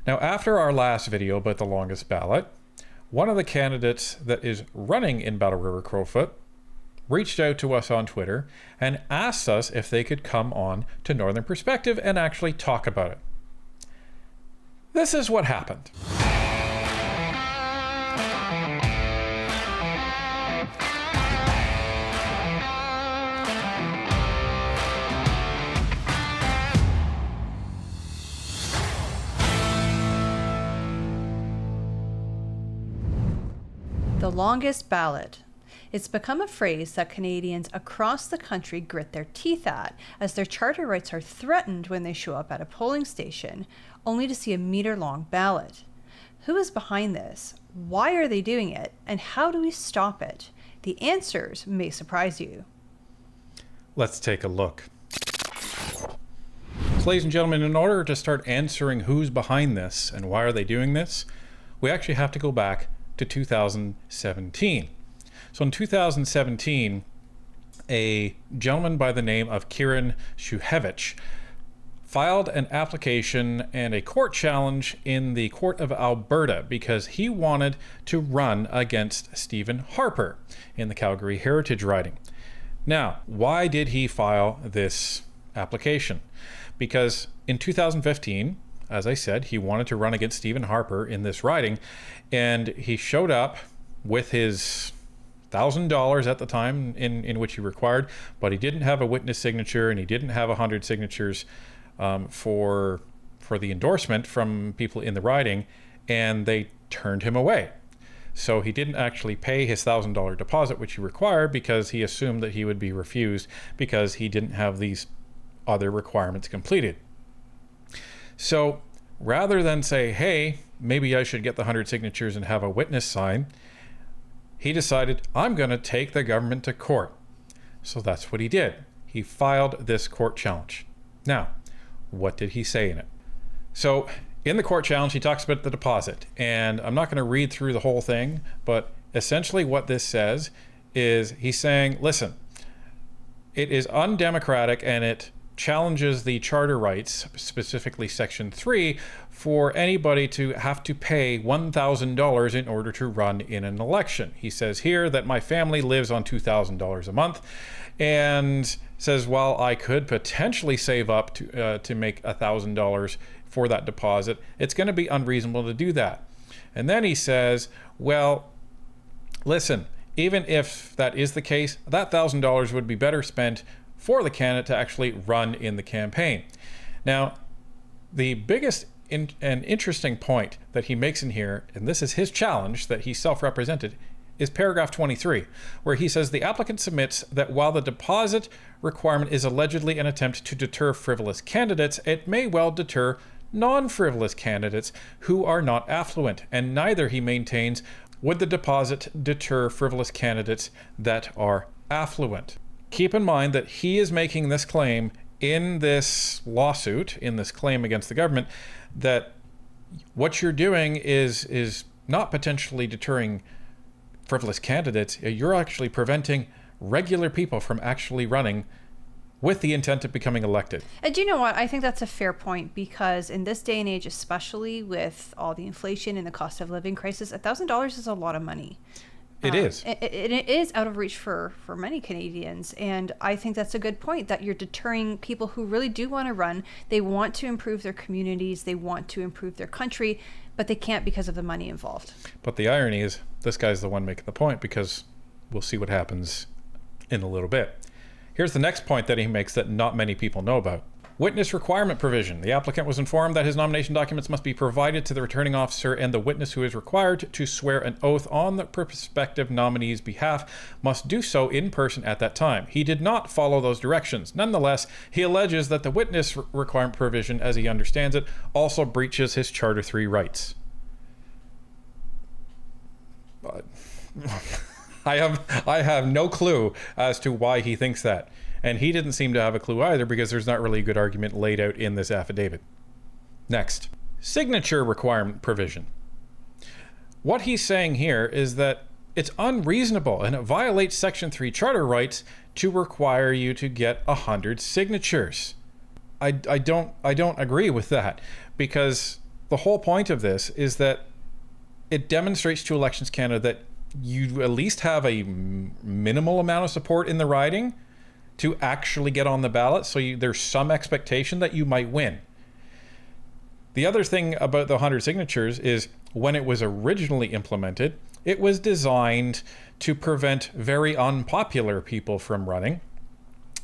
Now, after our last video about the longest ballot, one of the candidates that is running in Battle River Crowfoot reached out to us on Twitter and asked us if they could come on to Northern Perspective and actually talk about it. This is what happened. The longest ballot. It's become a phrase that Canadians across the country grit their teeth at, as their charter rights are threatened when they show up at a polling station, only to see a meter-long ballot. Who is behind this? Why are they doing it? And how do we stop it? The answers may surprise you. Let's take a look. So, ladies and gentlemen, in order to start answering who's behind this and why are they doing this, we actually have to go back to 2017. So in 2017, a gentleman by the name of Kieran Shuhevich filed an application and a court challenge in the Court of Alberta because he wanted to run against Stephen Harper in the Calgary Heritage riding. Now, why did he file this application? Because in 2015, as I said, he wanted to run against Stephen Harper in this riding, and he showed up with his $1,000 at the time in which he required, but he didn't have a witness signature and he didn't have 100 signatures for the endorsement from people in the riding, and they turned him away. So he didn't actually pay his $1,000 deposit, which he required, because he assumed that he would be refused because he didn't have these other requirements completed. So rather than say, hey, maybe I should get the 100 signatures and have a witness sign, he decided, I'm going to take the government to court. So that's what he did. He filed this court challenge. Now, what did he say in it? So in the court challenge, he talks about the deposit. And I'm not going to read through the whole thing, but essentially what this says is he's saying, listen, it is undemocratic and it challenges the charter rights, specifically Section 3, for anybody to have to pay $1,000 in order to run in an election. He says here that my family lives on $2,000 a month, and says, well, I could potentially save up to make $1,000 for that deposit. It's going to be unreasonable to do that. And then he says, well, listen, even if that is the case, that $1,000 would be better spent for the candidate to actually run in the campaign. Now, the biggest and interesting point that he makes in here, and this is his challenge that he self-represented, is paragraph 23, where he says the applicant submits that while the deposit requirement is allegedly an attempt to deter frivolous candidates, it may well deter non-frivolous candidates who are not affluent, and neither, he maintains, would the deposit deter frivolous candidates that are affluent. Keep in mind that he is making this claim in this lawsuit, in this claim against the government, that what you're doing is not potentially deterring frivolous candidates. You're actually preventing regular people from actually running with the intent of becoming elected. And do you know what? I think that's a fair point, because in this day and age, especially with all the inflation and the cost of living crisis, $1,000 is a lot of money. It is. It is out of reach for many Canadians. And I think that's a good point, that you're deterring people who really do want to run. They want to improve their communities. They want to improve their country, but they can't because of the money involved. But the irony is this guy's the one making the point, because we'll see what happens in a little bit. Here's the next point that he makes that not many people know about. Witness requirement provision. The applicant was informed that his nomination documents must be provided to the returning officer, and the witness who is required to swear an oath on the prospective nominee's behalf must do so in person at that time. He did not follow those directions. Nonetheless, he alleges that the witness requirement provision, as he understands it, also breaches his Charter 3 rights. I have no clue as to why he thinks that. And he didn't seem to have a clue either, because there's not really a good argument laid out in this affidavit. Next, signature requirement provision. What he's saying here is that it's unreasonable and it violates Section 3 charter rights to require you to get 100 signatures. I don't agree with that, because the whole point of this is that it demonstrates to Elections Canada that you at least have a minimal amount of support in the riding to actually get on the ballot. So there's some expectation that you might win. The other thing about the 100 signatures is when it was originally implemented, it was designed to prevent very unpopular people from running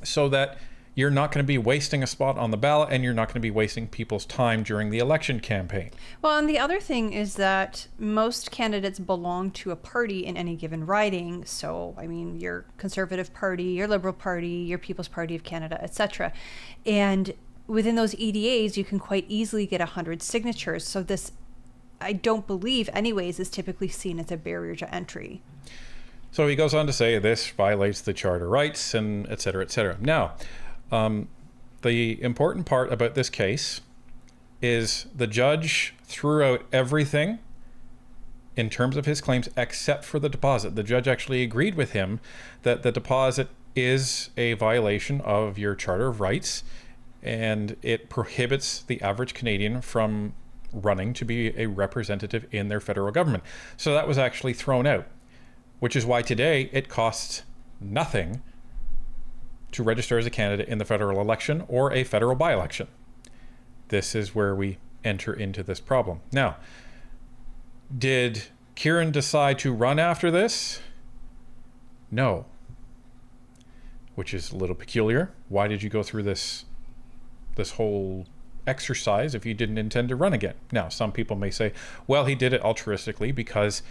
so that you're not going to be wasting a spot on the ballot and you're not going to be wasting people's time during the election campaign. Well, and the other thing is that most candidates belong to a party in any given riding. So, I mean, your Conservative Party, your Liberal Party, your People's Party of Canada, etc. And within those EDAs, you can quite easily get 100 signatures. So this, I don't believe anyways, is typically seen as a barrier to entry. So he goes on to say this violates the charter rights and et cetera, et cetera. Now, the important part about this case is the judge threw out everything in terms of his claims except for the deposit. The judge actually agreed with him that the deposit is a violation of your Charter of Rights and it prohibits the average Canadian from running to be a representative in their federal government. So that was actually thrown out, which is why today it costs nothing to register as a candidate in the federal election or a federal by-election. This is where we enter into this problem. Now, did Kieran decide to run after this? No. Which is a little peculiar. Why did you go through this whole exercise if you didn't intend to run again? Now, some people may say, well, he did it altruistically because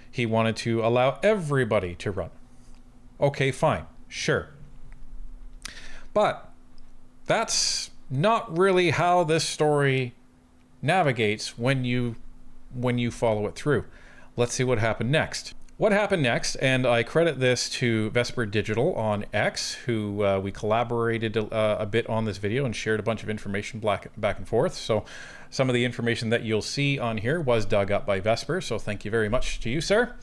he wanted to allow everybody to run. Okay, fine, sure. But that's not really how this story navigates when you follow it through. Let's see what happened next. What happened next, and I credit this to Vesper Digital on X, who we collaborated a bit on this video and shared a bunch of information back and forth. So some of the information that you'll see on here was dug up by Vesper, so thank you very much to you, sir.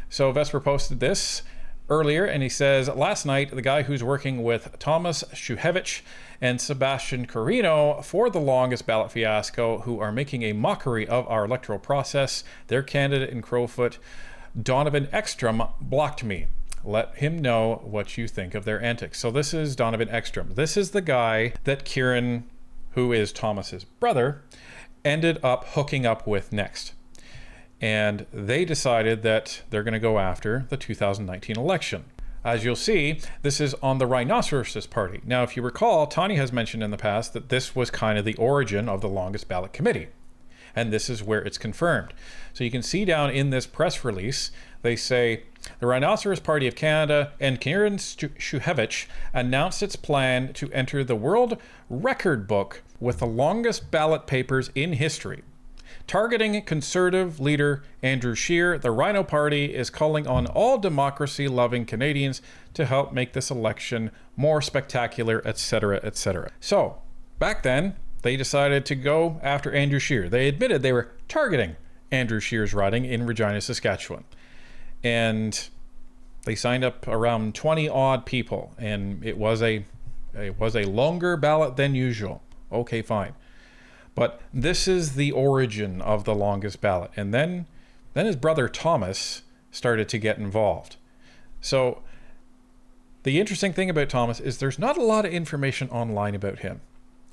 So Vesper posted this earlier, and he says, last night, the guy who's working with Thomas Szuchewicz and Sebastian Carino for the longest ballot fiasco, who are making a mockery of our electoral process, their candidate in Crowfoot, Donovan Ekstrom, blocked me. Let him know what you think of their antics. So this is Donovan Ekstrom. This is the guy that Kieran, who is Thomas's brother, ended up hooking up with next. And they decided that they're going to go after the 2019 election. As you'll see, this is on the Rhinoceros Party. Now, if you recall, Tani has mentioned in the past that this was kind of the origin of the longest ballot committee. And this is where it's confirmed. So you can see down in this press release, they say, the Rhinoceros Party of Canada and Kieran Szuchewicz announced its plan to enter the world record book with the longest ballot papers in history. Targeting Conservative leader Andrew Scheer, the Rhino Party is calling on all democracy-loving Canadians to help make this election more spectacular, etc., etc. So, back then, they decided to go after Andrew Scheer. They admitted they were targeting Andrew Scheer's riding in Regina, Saskatchewan. And they signed up around 20-odd people, and it was a longer ballot than usual. Okay, fine. But this is the origin of the longest ballot. And then his brother Thomas started to get involved. So the interesting thing about Thomas is there's not a lot of information online about him.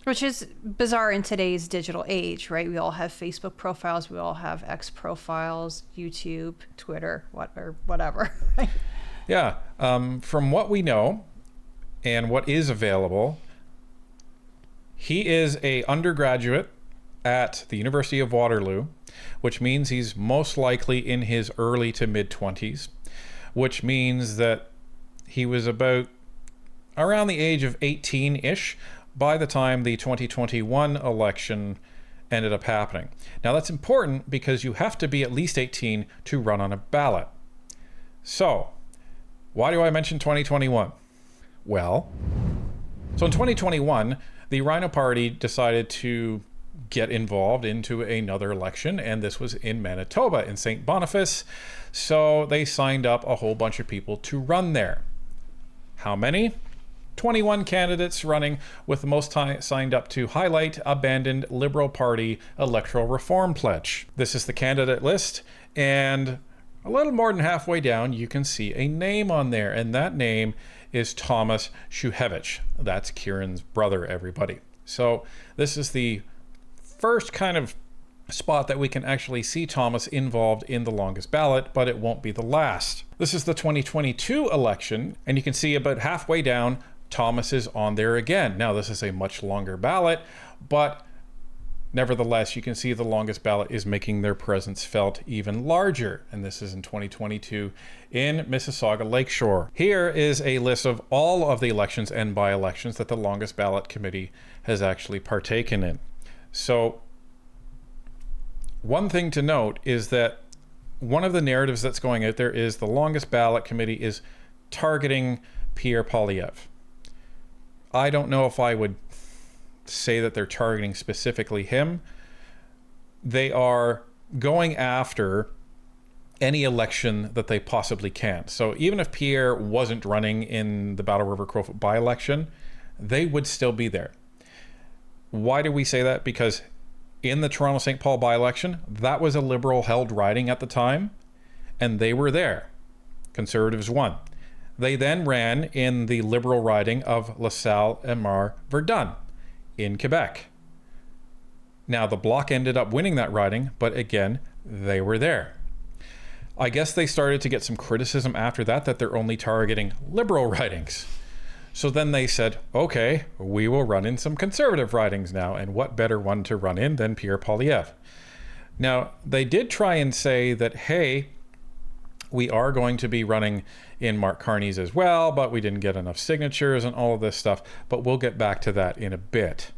Which is bizarre in today's digital age, right? We all have Facebook profiles, we all have X profiles, YouTube, Twitter, whatever. Right? Yeah. From what we know and what is available, he is an undergraduate at the University of Waterloo, which means he's most likely in his early to mid-20s, which means that he was about around the age of 18-ish by the time the 2021 election ended up happening. Now that's important because you have to be at least 18 to run on a ballot. So, why do I mention 2021? Well, so in 2021, the Rhino Party decided to get involved into another election, and this was in Manitoba, in St. Boniface. So they signed up a whole bunch of people to run there. How many? 21 candidates running, with the most signed up to highlight abandoned Liberal Party electoral reform pledge. This is the candidate list, and a little more than halfway down, you can see a name on there, and that name is Thomas Szuchewicz. That's Kieran's brother, everybody. So this is the first kind of spot that we can actually see Thomas involved in the longest ballot, but it won't be the last. This is the 2022 election, and you can see about halfway down, Thomas is on there again. Now, this is a much longer ballot, but nevertheless, you can see the longest ballot is making their presence felt even larger. And this is in 2022 in Mississauga Lakeshore. Here is a list of all of the elections and by-elections that the longest ballot committee has actually partaken in. So one thing to note is that one of the narratives that's going out there is the longest ballot committee is targeting Pierre Poilievre. I don't know if I would say that they're targeting specifically him. They are going after any election that they possibly can. So even if Pierre wasn't running in the Battle River Crowfoot by-election, they would still be there. Why do we say that? Because in the Toronto St. Paul by-election, that was a Liberal held riding at the time, and they were there. Conservatives won. They then ran in the Liberal riding of LaSalle and Verdun in Quebec. Now, the Bloc ended up winning that riding, but again, they were there. I guess they started to get some criticism after that they're only targeting Liberal ridings. So then they said, okay, we will run in some Conservative ridings now, and what better one to run in than Pierre Poilievre? Now, they did try and say that, hey, we are going to be running in Mark Carney's as well, but we didn't get enough signatures and all of this stuff, but we'll get back to that in a bit.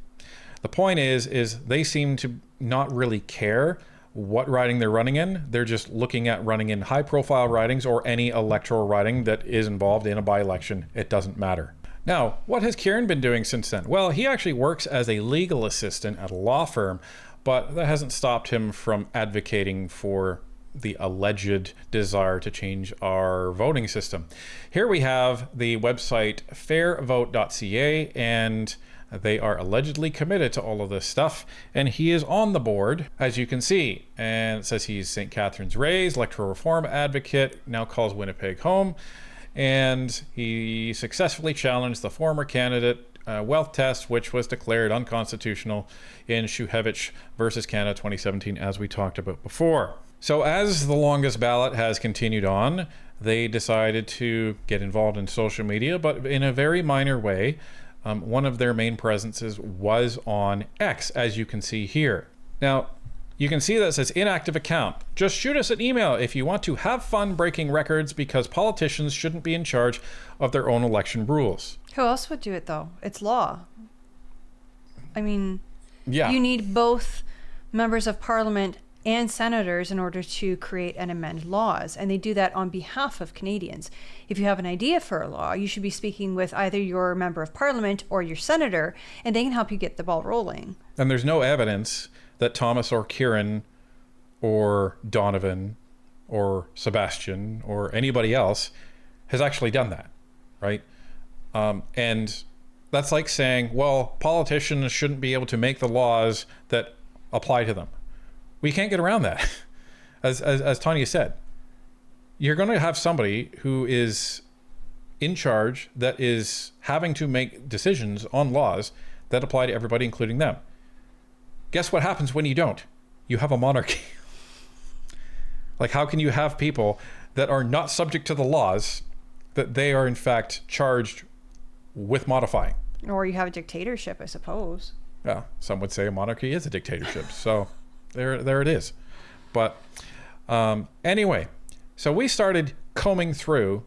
The point is they seem to not really care what riding they're running in. They're just looking at running in high-profile ridings or any electoral riding that is involved in a by-election. It doesn't matter. Now, what has Kieran been doing since then? Well, he actually works as a legal assistant at a law firm, but that hasn't stopped him from advocating for the alleged desire to change our voting system. Here we have the website fairvote.ca, and they are allegedly committed to all of this stuff, and he is on the board, as you can see, and it says he's St. Catharines raised, electoral reform advocate, now calls Winnipeg home, and he successfully challenged the former candidate wealth test, which was declared unconstitutional in Szuchewicz versus Canada 2017, as we talked about before. So as the longest ballot has continued on, they decided to get involved in social media, but in a very minor way. One of their main presences was on X, as you can see here. Now, you can see that it says inactive account. Just shoot us an email if you want to have fun breaking records, because politicians shouldn't be in charge of their own election rules. Who else would do it, though? It's law. I mean, yeah. You need both members of parliament and senators in order to create and amend laws, and they do that on behalf of Canadians. If you have an idea for a law, you should be speaking with either your member of parliament or your senator, and they can help you get the ball rolling. And there's no evidence that Thomas or Kieran or Donovan or Sebastian or anybody else has actually done that, right? And that's like saying, well, politicians shouldn't be able to make the laws that apply to them. We can't get around that. As Tanya said, you're going to have somebody who is in charge that is having to make decisions on laws that apply to everybody, including them. Guess what happens when you don't? You have a monarchy. Like, how can you have people that are not subject to the laws that they are in fact charged with modifying? Or you have a dictatorship, I suppose. Yeah, some would say a monarchy is a dictatorship. So there it is. But anyway, so we started combing through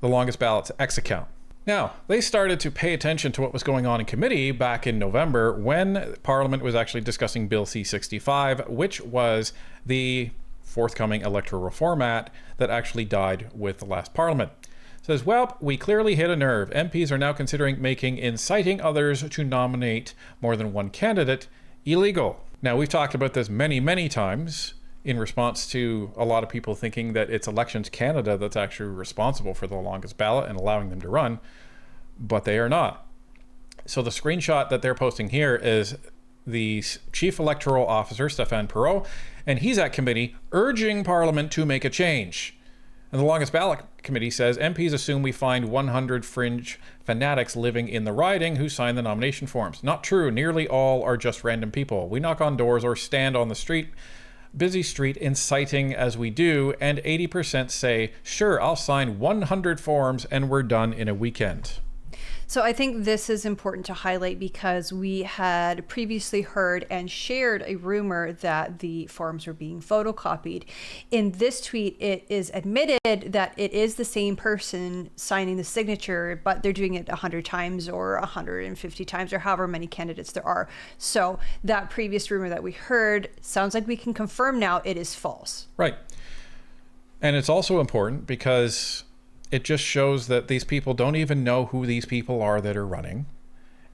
the longest ballot's X account. Now, they started to pay attention to what was going on in committee back in November when Parliament was actually discussing Bill C-65, which was the forthcoming Electoral Reform Act that actually died with the last Parliament. It says, well, we clearly hit a nerve. MPs are now considering making inciting others to nominate more than one candidate illegal. Now, we've talked about this many, many times in response to a lot of people thinking that it's Elections Canada that's actually responsible for the longest ballot and allowing them to run. but they are not. So the screenshot that they're posting here is the chief electoral officer, Stéphane Perreault, and he's at committee urging Parliament to make a change. And the longest ballot committee says MPs assume we find 100 fringe fanatics living in the riding who sign the nomination forms. Not true. Nearly all are just random people. We knock on doors or stand on the busy street inciting as we do, and 80% say, sure, I'll sign 100 forms and we're done in a weekend. So I think this is important to highlight because we had previously heard and shared a rumor that the forms were being photocopied. In this tweet, it is admitted that it is the same person signing the signature, but they're doing it 100 times or 150 times or however many candidates there are. So that previous rumor that we heard sounds like we can confirm now it is false. Right. And it's also important because it just shows that these people don't even know who these people are that are running.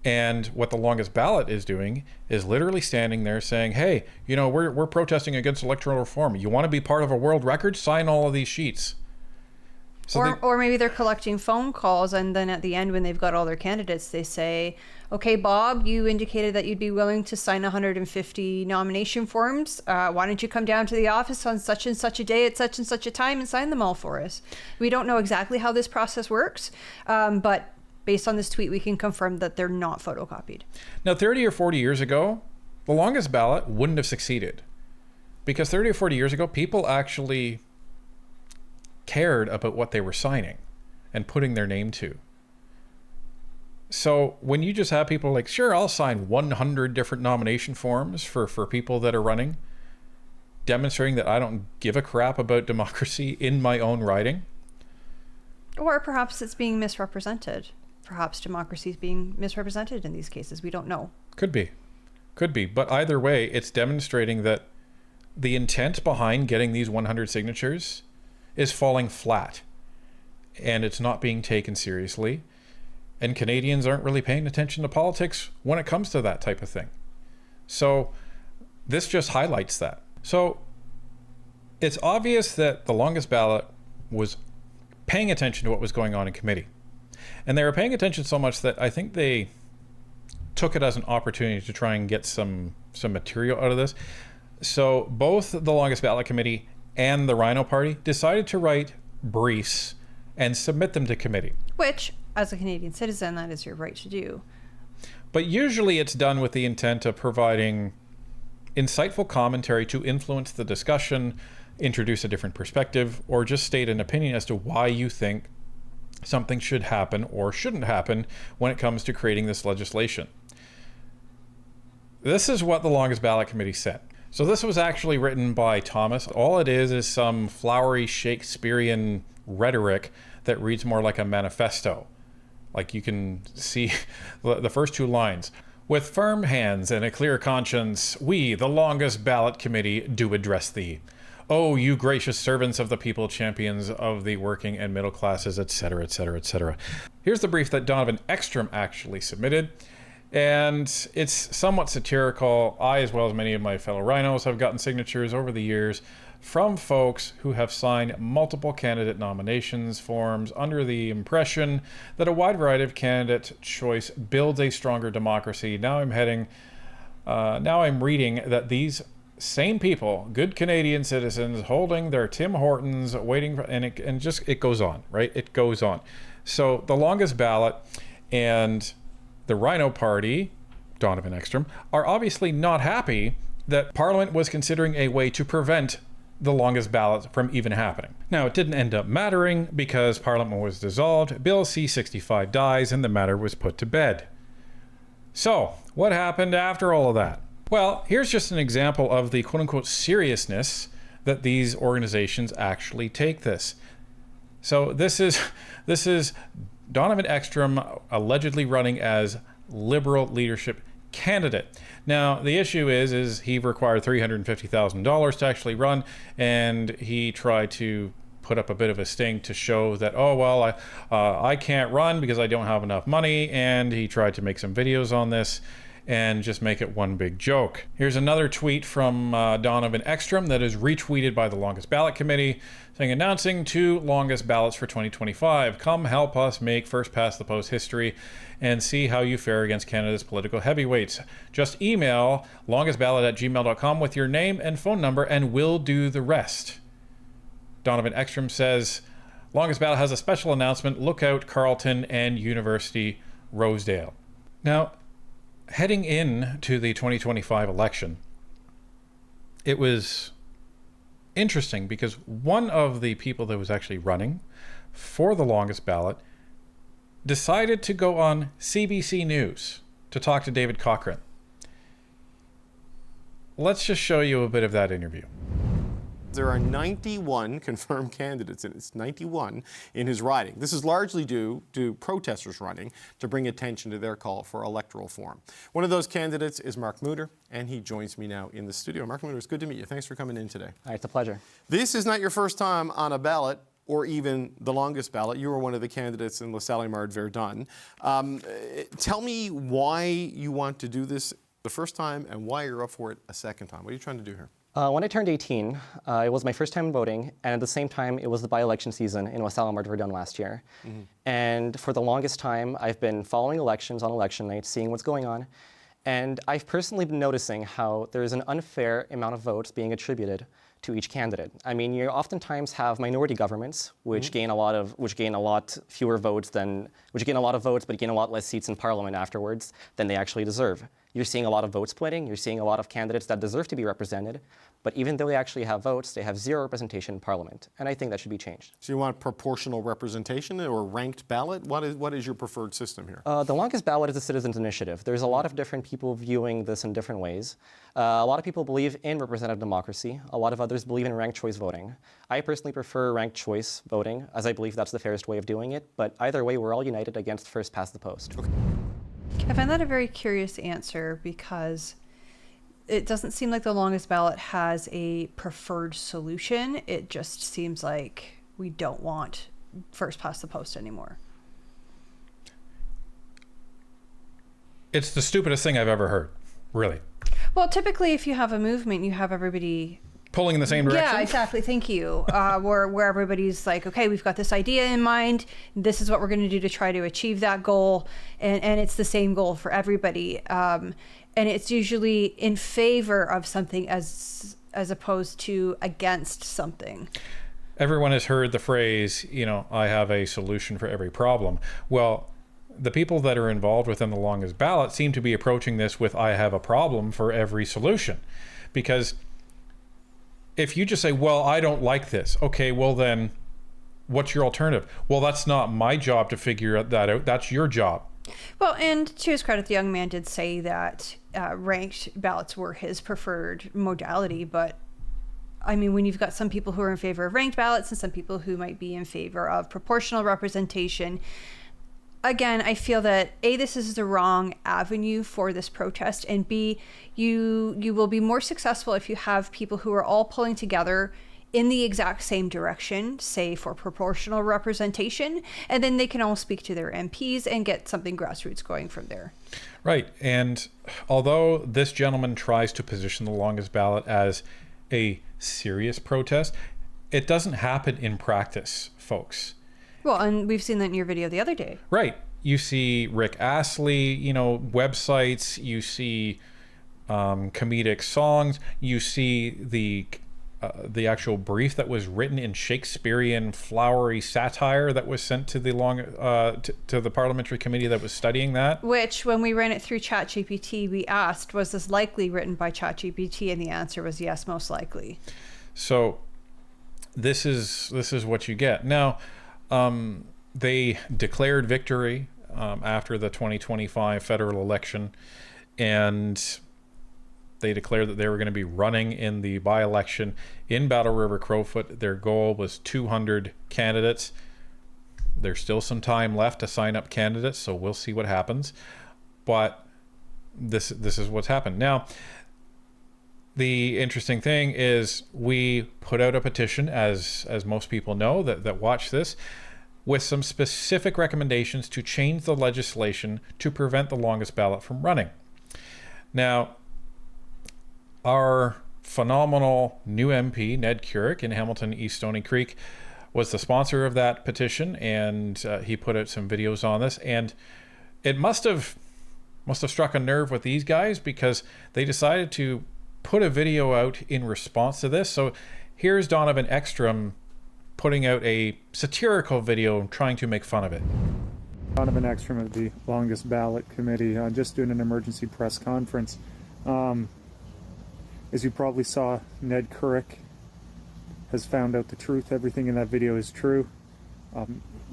And what the longest ballot is doing is literally standing there saying, hey, you know, we're protesting against electoral reform. You want to be part of a world record? Sign all of these sheets. So or maybe they're collecting phone calls, and then at the end when they've got all their candidates, they say, okay, Bob, you indicated that you'd be willing to sign 150 nomination forms. Why don't you come down to the office on such and such a day at such and such a time and sign them all for us? We don't know exactly how this process works, but based on this tweet, we can confirm that they're not photocopied. Now, 30 or 40 years ago, the longest ballot wouldn't have succeeded because 30 or 40 years ago, people actually cared about what they were signing and putting their name to. So when you just have people like, sure, I'll sign 100 different nomination forms for people that are running, demonstrating that I don't give a crap about democracy in my own riding. Or perhaps it's being misrepresented. Perhaps democracy is being misrepresented in these cases. We don't know. Could be. But either way, it's demonstrating that the intent behind getting these 100 signatures is falling flat, and it's not being taken seriously, and Canadians aren't really paying attention to politics when it comes to that type of thing. So this just highlights that. So it's obvious that the longest ballot was paying attention to what was going on in committee, and they were paying attention so much that I think they took it as an opportunity to try and get some material out of this. So both the longest ballot committee and the Rhino Party decided to write briefs and submit them to committee. Which, as a Canadian citizen, that is your right to do. But usually it's done with the intent of providing insightful commentary to influence the discussion, introduce a different perspective, or just state an opinion as to why you think something should happen or shouldn't happen when it comes to creating this legislation. This is what the longest ballot committee said. So this was actually written by Thomas. All it is some flowery Shakespearean rhetoric that reads more like a manifesto. Like you can see the first two lines. With firm hands and a clear conscience, we, the longest ballot committee, do address thee. Oh, you gracious servants of the people, champions of the working and middle classes, etc., etc., etc. Here's the brief that Donovan Ekstrom actually submitted. And it's somewhat satirical. I, as well as many of my fellow rhinos, have gotten signatures over the years from folks who have signed multiple candidate nominations forms under the impression that a wide variety of candidate choice builds a stronger democracy. Now I'm reading that these same people, good Canadian citizens, holding their Tim Hortons, waiting for, and it goes on, right? It goes on. So the longest ballot and the Rhino Party, Donovan Ekstrom, are obviously not happy that Parliament was considering a way to prevent the longest ballot from even happening. Now, it didn't end up mattering because Parliament was dissolved, Bill C-65 dies, and the matter was put to bed. So, what happened after all of that? Well, here's just an example of the quote-unquote seriousness that these organizations actually take this. So this is Donovan Ekstrom allegedly running as Liberal leadership candidate. Now, the issue is he required $350,000 to actually run, and he tried to put up a bit of a sting to show that, oh, well, I can't run because I don't have enough money, and he tried to make some videos on this. and just make it one big joke. Here's another tweet from Donovan Ekstrom that is retweeted by the Longest Ballot Committee, saying, announcing 2 longest ballots for 2025. Come help us make first past the post history and see how you fare against Canada's political heavyweights. Just email longestballot@gmail.com with your name and phone number and we'll do the rest. Donovan Ekstrom says, Longest Ballot has a special announcement. Look out, Carleton and University Rosedale. Now, heading in to the 2025 election, it was interesting because one of the people that was actually running for the Longest Ballot decided to go on CBC News to talk to David Cochrane. Let's just show you a bit of that interview. There are 91 confirmed candidates, and it's 91 in his riding. This is largely due to protesters running to bring attention to their call for electoral reform. One of those candidates is Mark Mutter, and he joins me now in the studio. Mark Mutter, it's good to meet you. Thanks for coming in today. It's a pleasure. This is not your first time on a ballot, or even the longest ballot. You were one of the candidates in LaSalle-Mard-Verdun. Tell me why you want to do this the first time and why you're up for it a second time. What are you trying to do here? When I turned 18, it was my first time voting, and at the same time, it was the by-election season in LaSalle-Mard-Verdun last year. Mm-hmm. And for the longest time, I've been following elections on election night, seeing what's going on, and I've personally been noticing how there is an unfair amount of votes being attributed to each candidate. I mean, you oftentimes have minority governments which gain a lot fewer votes which gain a lot of votes but gain a lot less seats in Parliament afterwards than they actually deserve. You're seeing a lot of vote splitting. You're seeing a lot of candidates that deserve to be represented, but even though they actually have votes, they have zero representation in Parliament, and I think that should be changed. So you want proportional representation or ranked ballot? What is your preferred system here? The longest ballot is a citizens' initiative. There's a lot of different people viewing this in different ways. A lot of people believe in representative democracy. A lot of others believe in ranked choice voting. I personally prefer ranked choice voting, as I believe that's the fairest way of doing it, but either way, we're all united against first past the post. Okay. I find that a very curious answer because it doesn't seem like the longest ballot has a preferred solution. It just seems like we don't want first past the post anymore. It's the stupidest thing I've ever heard, really. Well, typically if you have a movement, you have everybody pulling in the same direction? Yeah, exactly. Thank you. Where everybody's like, okay, we've got this idea in mind. This is what we're going to do to try to achieve that goal. And it's the same goal for everybody. And it's usually in favor of something as opposed to against something. Everyone has heard the phrase, I have a solution for every problem. Well, the people that are involved within the longest ballot seem to be approaching this with, I have a problem for every solution. Because if you just say, well, I don't like this. Okay, well then, what's your alternative? Well, that's not my job to figure that out. That's your job. Well, and to his credit, the young man did say that ranked ballots were his preferred modality. But I mean, when you've got some people who are in favor of ranked ballots and some people who might be in favor of proportional representation, again, I feel that A, this is the wrong avenue for this protest, and B, you will be more successful if you have people who are all pulling together in the exact same direction, say for proportional representation, and then they can all speak to their MPs and get something grassroots going from there. Right. And although this gentleman tries to position the longest ballot as a serious protest, it doesn't happen in practice, folks. Well, and we've seen that in your video the other day. Right. You see Rick Astley, websites, you see comedic songs, you see the actual brief that was written in Shakespearean flowery satire that was sent to the to the Parliamentary Committee that was studying that. Which, when we ran it through ChatGPT, we asked, was this likely written by ChatGPT? And the answer was yes, most likely. So this is what you get. Now, they declared victory after the 2025 federal election, and they declared that they were going to be running in the by-election in Battle River Crowfoot. Their goal was 200 candidates. There's still some time left to sign up candidates, so we'll see what happens. But this is what's happened. Now, the interesting thing is we put out a petition, as most people know that watch this, with some specific recommendations to change the legislation to prevent the longest ballot from running. Now, our phenomenal new MP, Ned Curick in Hamilton East Stony Creek, was the sponsor of that petition, and he put out some videos on this, and it must have struck a nerve with these guys because they decided to put a video out in response to this. So here's Donovan Ekstrom putting out a satirical video trying to make fun of it. Donovan Ekstrom of the Longest Ballot Committee, just doing an emergency press conference. As you probably saw, Ned Curick has found out the truth. Everything in that video is true.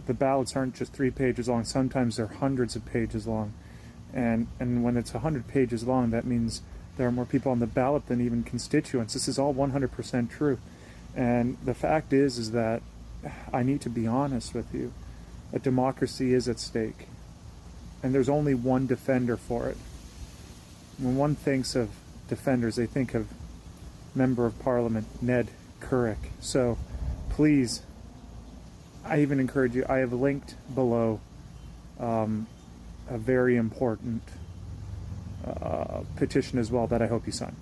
The ballots aren't just 3 pages long. Sometimes they're hundreds of pages long. And when it's 100 pages long, that means there are more people on the ballot than even constituents. This is all 100% true. And the fact is that I need to be honest with you. A democracy is at stake. And there's only one defender for it. When one thinks of defenders, they think of Member of Parliament Ned Curick. So please, I even encourage you, I have linked below a very important petition as well that I hope you sign,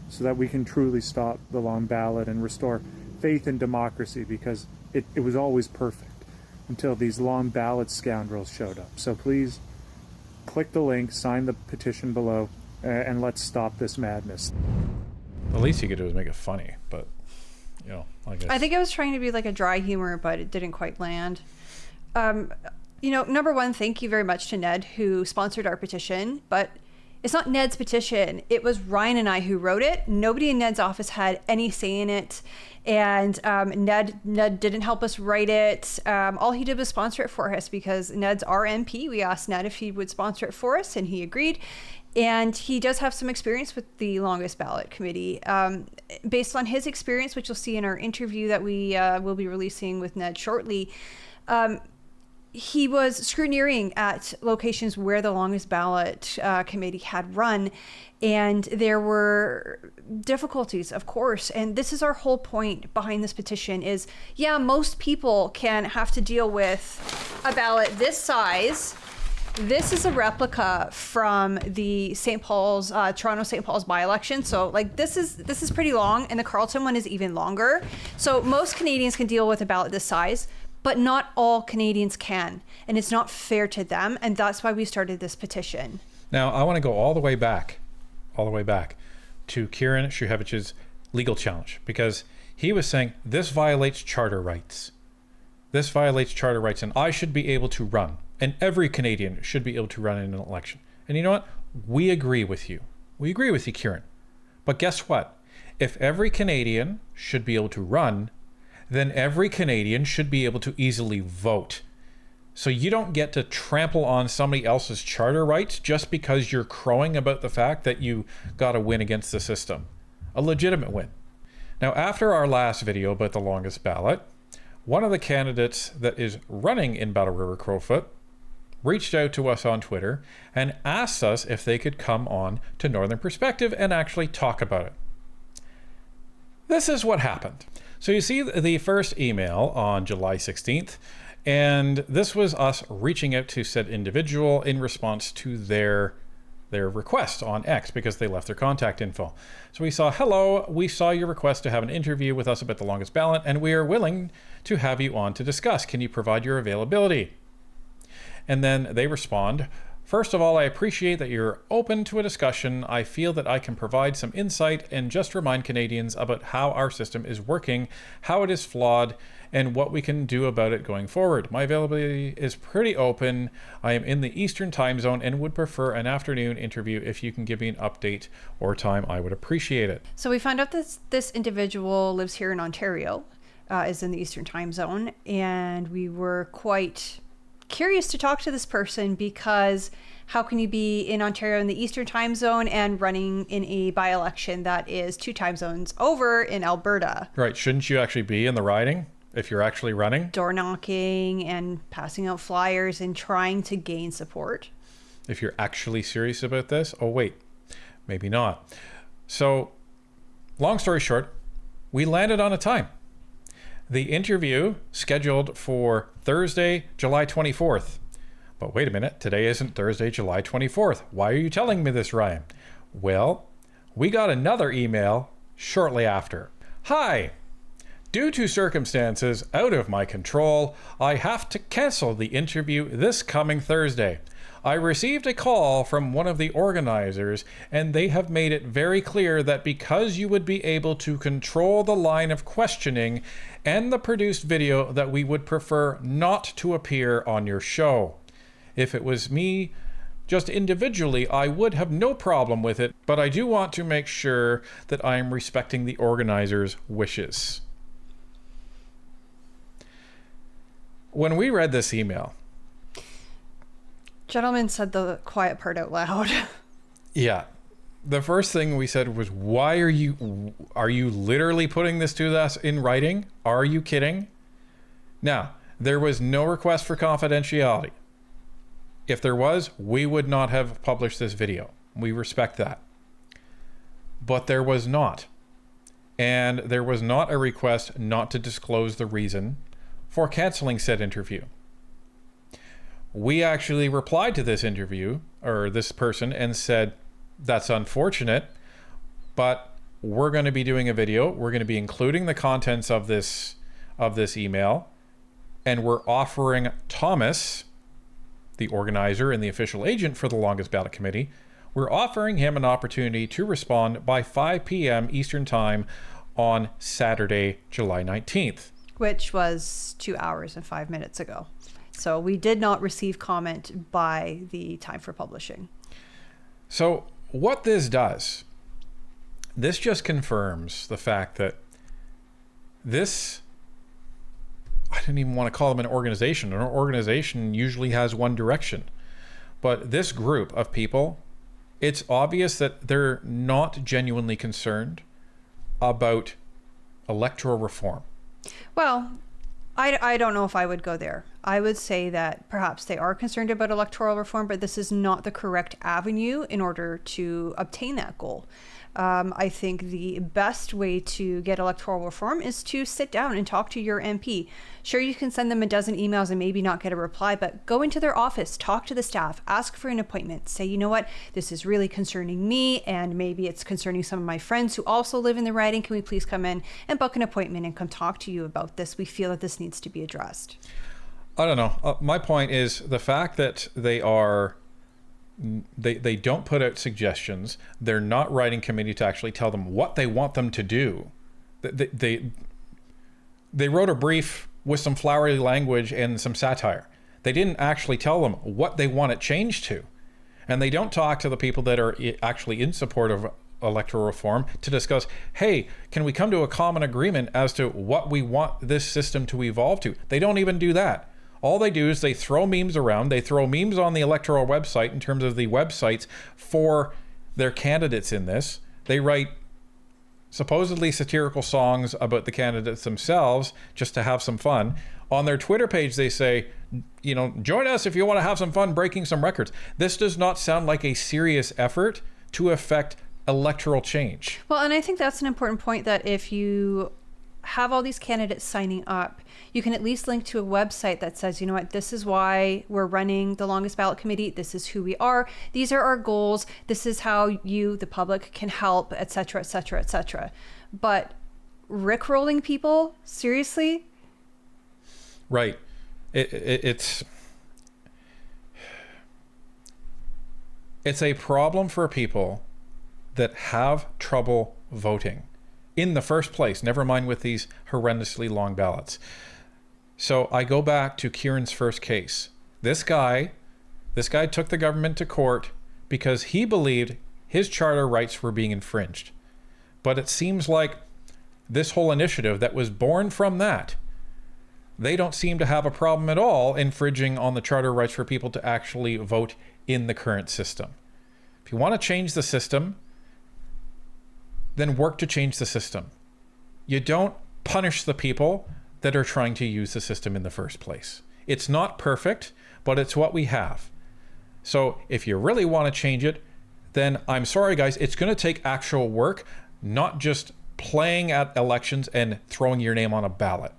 so that we can truly stop the long ballot and restore faith in democracy, because it was always perfect until these long ballot scoundrels showed up. So please click the link, sign the petition below, and let's stop this madness. The least you could do is make it funny, but you know, I guess. I think I was trying to be like a dry humor, but it didn't quite land. You know, number one, thank you very much to Ned who sponsored our petition, but it's not Ned's petition. It was Ryan and I who wrote it. Nobody in Ned's office had any say in it. And Ned didn't help us write it. All he did was sponsor it for us because Ned's our MP. We asked Ned if he would sponsor it for us, and he agreed. And he does have some experience with the Longest Ballot Committee. Based on his experience, which you'll see in our interview that we will be releasing with Ned shortly, he was scrutineering at locations where the Longest Ballot Committee had run, and there were difficulties, of course. And this is our whole point behind this petition is, yeah, most people can have to deal with a ballot this size. This is a replica from the St. Paul's, Toronto St. Paul's by-election. So like this is pretty long, and the Carleton one is even longer. So most Canadians can deal with a ballot this size, but not all Canadians can. And it's not fair to them. And that's why we started this petition. Now, I want to go all the way back to Kieran Shuhevich's legal challenge, because he was saying this violates charter rights. This violates charter rights, and I should be able to run. And every Canadian should be able to run in an election. And you know what? We agree with you. We agree with you, Kieran. But guess what? If every Canadian should be able to run, then every Canadian should be able to easily vote. So you don't get to trample on somebody else's charter rights just because you're crowing about the fact that you got a win against the system. A legitimate win. Now, after our last video about the longest ballot, one of the candidates that is running in Battle River Crowfoot reached out to us on Twitter and asked us if they could come on to Northern Perspective and actually talk about it. This is what happened. So you see the first email on July 16th, and this was us reaching out to said individual in response to their request on X, because they left their contact info. So we saw, hello, we saw your request to have an interview with us about the longest ballot, and we are willing to have you on to discuss. Can you provide your availability? And then they respond, first of all, I appreciate that you're open to a discussion. I feel that I can provide some insight and just remind Canadians about how our system is working, how it is flawed, and what we can do about it going forward. My availability is pretty open. I am in the Eastern time zone and would prefer an afternoon interview. If you can give me an update or time, I would appreciate it. So we found out that this individual lives here in Ontario, is in the Eastern time zone, and we were quite curious to talk to this person, because how can you be in Ontario in the Eastern time zone and running in a by-election that is 2 time zones over in Alberta? Right. Shouldn't you actually be in the riding if you're actually running? Door knocking and passing out flyers and trying to gain support. If you're actually serious about this, oh wait, maybe not. So, long story short, we landed on a time. The interview scheduled for Thursday, July 24th. But wait a minute, today isn't Thursday, July 24th. Why are you telling me this, Ryan? Well, we got another email shortly after. Hi! Due to circumstances out of my control, I have to cancel the interview this coming Thursday. I received a call from one of the organizers, and they have made it very clear that because you would be able to control the line of questioning and the produced video, that we would prefer not to appear on your show. If it was me, just individually, I would have no problem with it, but I do want to make sure that I am respecting the organizers' wishes. When we read this email, Gentleman said the quiet part out loud. yeah, the first thing we said was, why are you literally putting this to us in writing? Are you kidding? Now, there was no request for confidentiality. If there was, we would not have published this video. We respect that. But there was not. And there was not a request not to disclose the reason for canceling said interview. We actually replied to this interview, or this person, and said, that's unfortunate, but we're going to be doing a video. We're going to be including the contents of this email, and we're offering Thomas, the organizer and the official agent for the longest ballot committee, we're offering him an opportunity to respond by 5 p.m. Eastern Time on Saturday, July 19th. Which was 2 hours and 5 minutes ago. So we did not receive comment by the time for publishing. So what this does, this just confirms the fact that this, I didn't even want to call them an organization. An organization usually has one direction. But this group of people, it's obvious that they're not genuinely concerned about electoral reform. Well, I don't know if I would go there. I would say that perhaps they are concerned about electoral reform, but this is not the correct avenue in order to obtain that goal. I think the best way to get electoral reform is to sit down and talk to your MP. Sure, you can send them a dozen emails and maybe not get a reply, but go into their office, talk to the staff, ask for an appointment, say, you know what, this is really concerning me, and maybe it's concerning some of my friends who also live in the riding. Can we please come in and book an appointment and come talk to you about this? We feel that this needs to be addressed. I don't know. My point is the fact that they don't put out suggestions. They're not writing committee to actually tell them what they want them to do. They wrote a brief with some flowery language and some satire. They didn't actually tell them what they want it changed to. And they don't talk to the people that are actually in support of electoral reform to discuss, hey, can we come to a common agreement as to what we want this system to evolve to? They don't even do that. All they do is they throw memes around. They throw memes on the electoral website in terms of the websites for their candidates in this. They write supposedly satirical songs about the candidates themselves just to have some fun. On their Twitter page, they say, you know, join us if you want to have some fun breaking some records. This does not sound like a serious effort to affect electoral change. Well, and I think that's an important point, that if you have all these candidates signing up, you can at least link to a website that says, you know what, this is why we're running the longest ballot committee. This is who we are. These are our goals. This is how you, the public, can help, etc., etc., etc. But rickrolling people, seriously? Right. It's a problem for people that have trouble voting in the first place, never mind with these horrendously long ballots. So I go back to Kieran's first case. This guy took the government to court because he believed his charter rights were being infringed. But it seems like this whole initiative that was born from that, they don't seem to have a problem at all infringing on the charter rights for people to actually vote in the current system. If you want to change the system, then work to change the system. You don't punish the people that are trying to use the system in the first place. It's not perfect, but it's what we have. So if you really want to change it, then I'm sorry guys, it's going to take actual work, not just playing at elections and throwing your name on a ballot.